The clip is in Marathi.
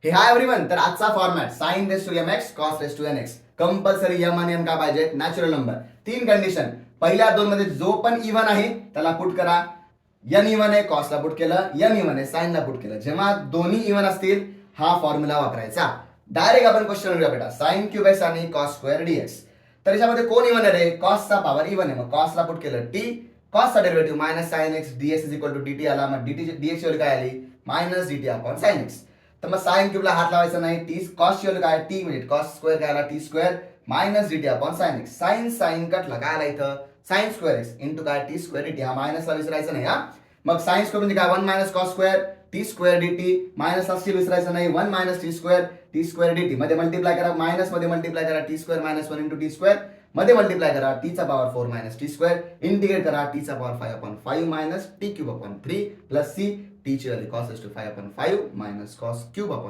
हे हाय एव्हरीवन. तर आजचा format sine raise to m x cos raise to n x. Compulsory यम आणि एम काय पाहिजे? Natural number. तीन कंडिशन. पहिल्या दोन मध्ये जो पण इव्हन आहे त्याला पुट करा. एन इव्हन आहे कॉसला पुट केलं, एम इव्हन आहे साइनला पुट केलं. जेव्हा दोन्ही इव्हन असतील हा फॉर्म्युला वापरायचा. डायरेक्ट आपण क्वेश्चन घेऊया बेटा. साइन क्यूब एक्स आणि कॉस स्क्वेअर डीएक्स. तर याच्यामध्ये कोण इव्हन आहे रे? कॉसचा पॉवर इव्हन आहे, मग कॉसला पुट केलं टी. कॉसचा derivative minus sine X DX is equal to DT आला. मग डीटी डीएक्स व्हॅल्यू काय आली? Minus DT upon sine X. तर मग साइन क्यूबला हात लावायचा नाही. टी कॉस ची व्हॅल्यू काय? टी म्हणजे कॉस स्क्वेअर काय आला? T square minus DT upon sine X. Sine sine कटला काय आला इथं? साइन स्क्वेअर एक्स इंटू काय? T square DT. हा मायनसला विसरायचं नाही हा. मग साइन स्क्वेअर म्हणजे काय? 1 minus cos square t square dt. Minus असतील विसरायचं नाही. 1 minus t square d t. मध्ये मल्टिप्लाय करा, मायनस मध्ये मल्टिप्लाय करा. T square minus 1 into t square मध्ये मल्टिप्लाय करा. टी चा power 4 minus t square integrate करा. टी चा power 5 upon 5 minus t cube upon 3 plus C t ची value cos to 5 upon 5 minus cos cube upon